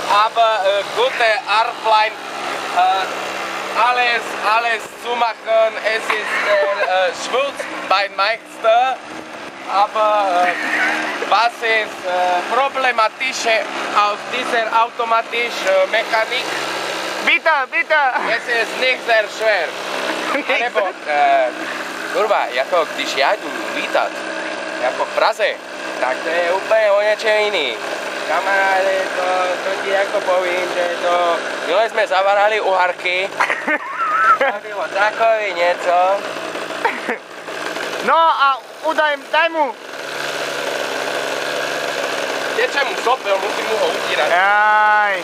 aber gute Arbeit. Alles zu machen. Es ist der Schwurzbeinmeister. Aber was ist problematisch auf dieser automatischen Mechanik? Bitte! Es ist nicht sehr schwer. Nebo, kurva, jako když já jdu lítat jako v Praze, tak to je úplně o něčem jiný. Kamaráde, to ti jako povím, že to... Minule jsme zavarali uharky. To bylo takový něco. No a daj mu. Teče mu sopel, musím mu ho utírat. Jaj.